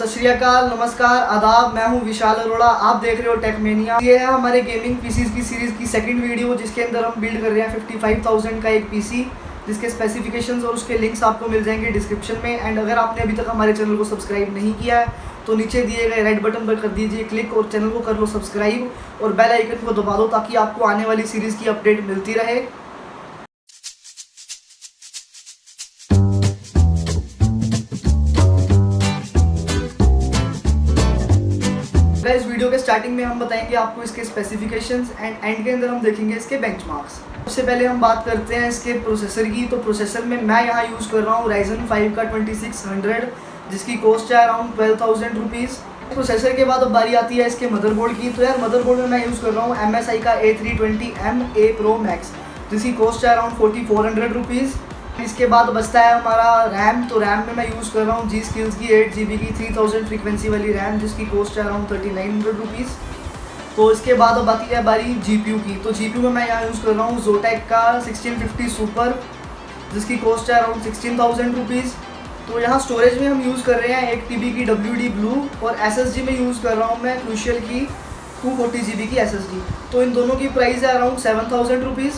सत श्री अकाल, नमस्कार, आदाब। मैं हूं विशाल अरोड़ा, आप देख रहे हो टेकमेनिया। ये है हमारे गेमिंग पीसीज की सीरीज़ की सेकंड वीडियो, जिसके अंदर हम बिल्ड कर रहे हैं 55,000 का एक पीसी, जिसके स्पेसिफिकेशंस और उसके लिंक्स आपको मिल जाएंगे डिस्क्रिप्शन में। एंड अगर आपने अभी तक हमारे चैनल को सब्सक्राइब नहीं किया है तो नीचे दिए गए रेड बटन पर कर दीजिए क्लिक और चैनल को कर लो सब्सक्राइब और बेल आइकन को दबा दो ताकि आपको आने वाली सीरीज़ की अपडेट मिलती रहे। इस वीडियो के स्टार्टिंग में हम बताएंगे आपको इसके स्पेसिफिकेशंस एंड एंड के अंदर हम देखेंगे इसके बेंचमार्क्स। सबसे पहले हम बात करते हैं इसके प्रोसेसर की। तो प्रोसेसर में मैं यहाँ यूज़ कर रहा हूँ Ryzen 5 का 2600, जिसकी कॉस्ट है अराउंड 12,000 रुपीज़। प्रोसेसर के बाद अब बारी आती है इसके मदरबोर्ड की। तो यार मदरबोर्ड में मैं यूज़ कर रहा हूँ MSI का A320M A Pro Max, जिसकी कॉस्ट है अराउंड 4,400 रुपीज़। इसके बाद बचता है हमारा रैम। तो रैम में मैं यूज़ कर रहा हूँ जी स्किल्स की 8 GB की 3000 फ्रीक्वेंसी वाली रैम, जिसकी कॉस्ट है अराउंड 3,900 रुपीज़। तो इसके बाद अब आती है बारी GPU की। तो GPU में मैं यहाँ यूज़ कर रहा हूँ Zotac का 1650 सुपर, जिसकी कॉस्ट है अराउंड 16,000 रुपीज़। तो यहाँ स्टोरेज में हम यूज़ कर रहे हैं 1 TB की WD Blue और SSD में यूज़ कर रहा हूँ मैं क्रूशियल की 240 GB की SSD। तो इन दोनों की प्राइस है अराउंड 7,000 रुपीज़।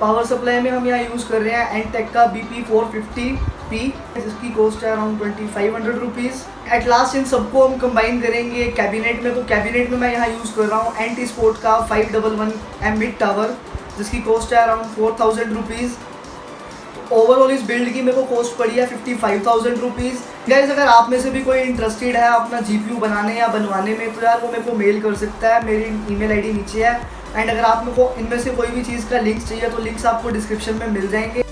पावर सप्लाई में हम यहाँ यूज़ कर रहे हैं Antec का BP450P, जिसकी कॉस्ट है around 2,500 rupees. At last in सबको हम कंबाइन करेंगे कैबिनेट में। तो कैबिनेट में मैं यहाँ यूज़ कर रहा हूँ एंटी स्पोर्ट का 511M मिड टावर, जिसकी कॉस्ट है अराउंड 4,000 रुपीज़। ओवरऑल इस बिल्ड की मेरे को कॉस्ट पड़ी है 55,000 रुपीज़। गाइस, अगर आप में से भी कोई इंटरेस्टेड है अपना GPU बनाने या बनवाने में तो यार वो मेरे को मेल कर सकता है। मेरी ईमेल ID नीचे है। एंड अगर आप मेरे को इनमें से कोई भी चीज़ का लिंक्स चाहिए तो लिंक्स आपको डिस्क्रिप्शन में मिल जाएंगे।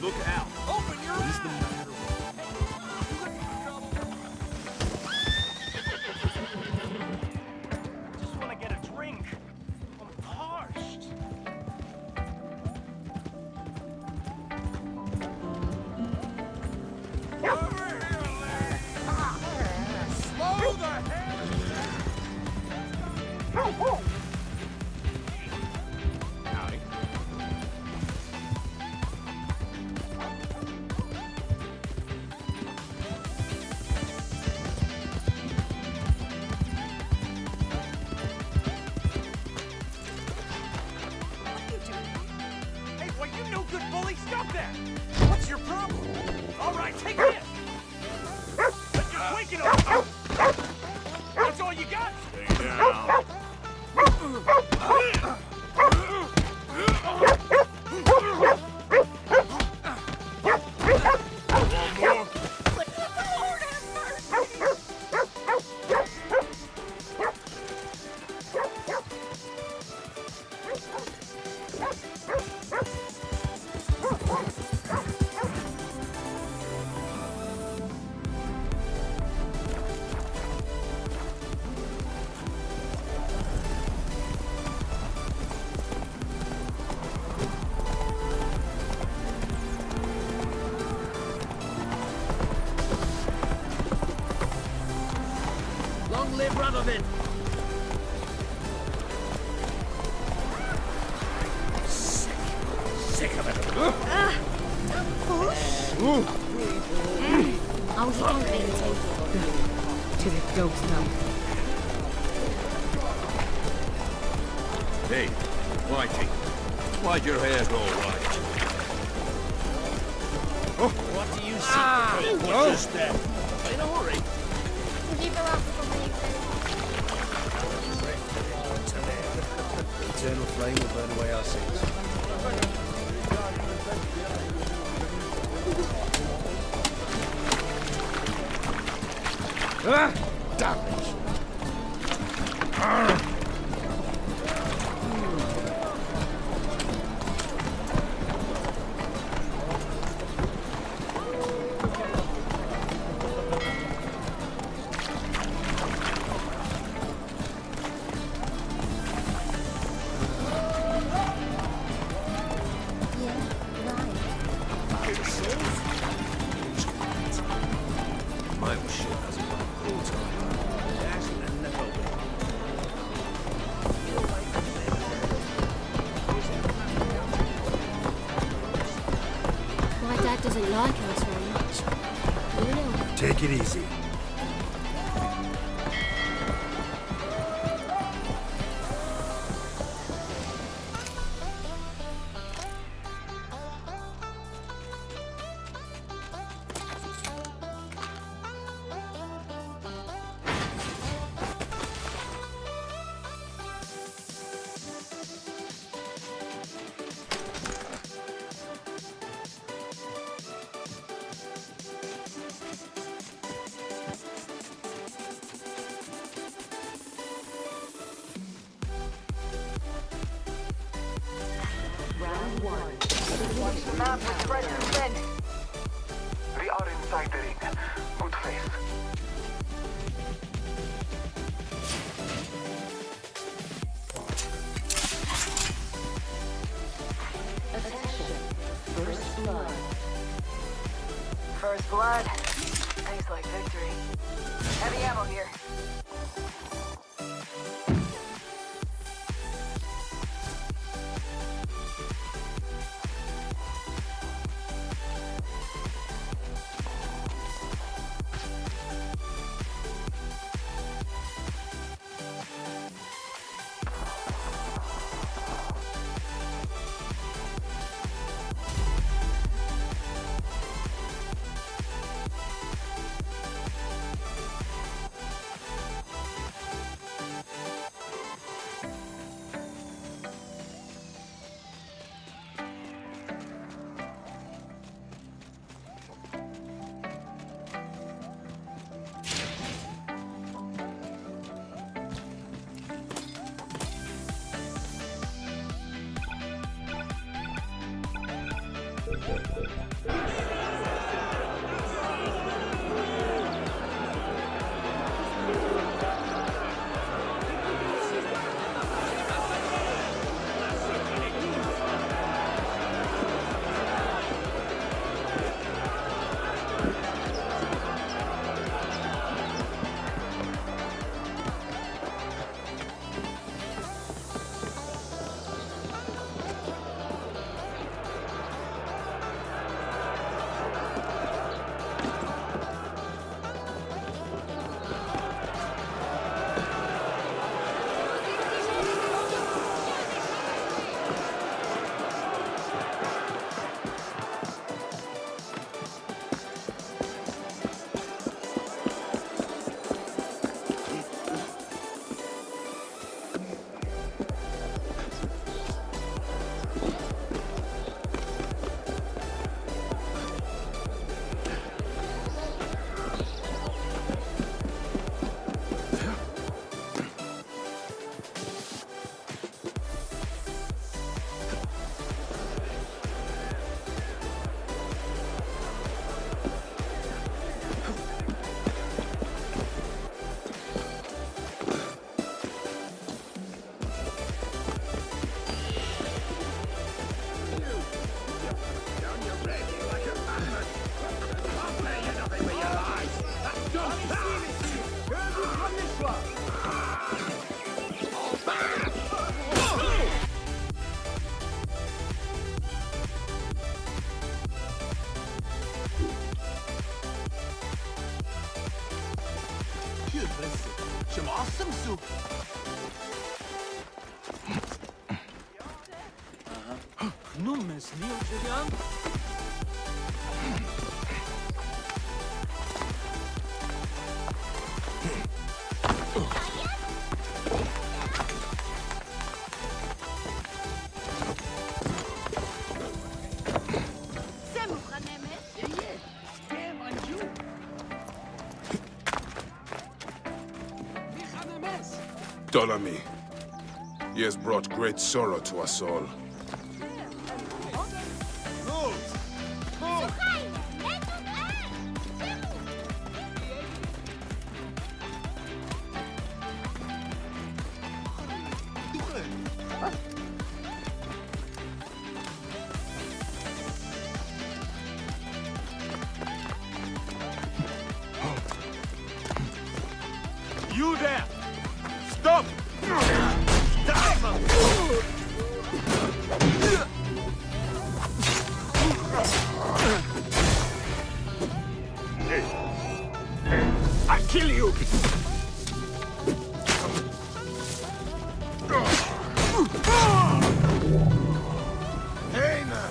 Look out! Open your eyes! What is the matter? Just want to get a drink. I'm parched. Slow the hell! No good bully, stop that! What's your problem? All right, take this! But you're waking up! That's all you got? Stay down. Long live Radovid! Sick of it! Don't push! I'll just want to take it. To the ghost now. Hey, Whitey, why'd your hair go white? Oh. What do you see? What's your step? In a hurry. Keep it up for me. Eternal flame will burn away our sins. Damage. My ship has a cool time. Dash and never will. My dad doesn't like us very much. You know. Take it easy. We are inside the ring. Good faith. First blood. Tastes like victory. Heavy ammo here. Ptolemy. He has brought great sorrow to us all. You there! Stop! I'll kill you! Hey now!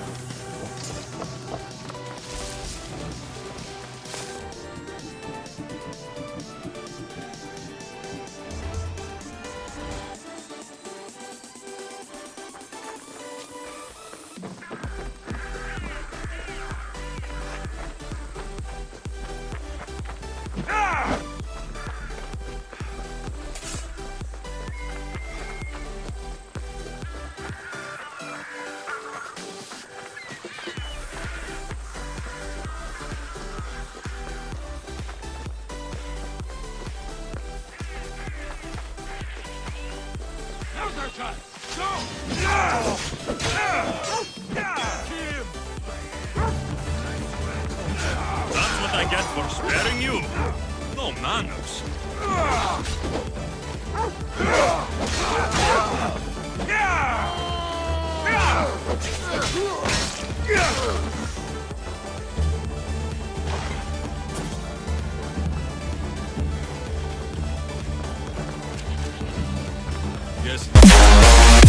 Now's our time! Go! Him! That's what I get for sparing you. No manners. Yes.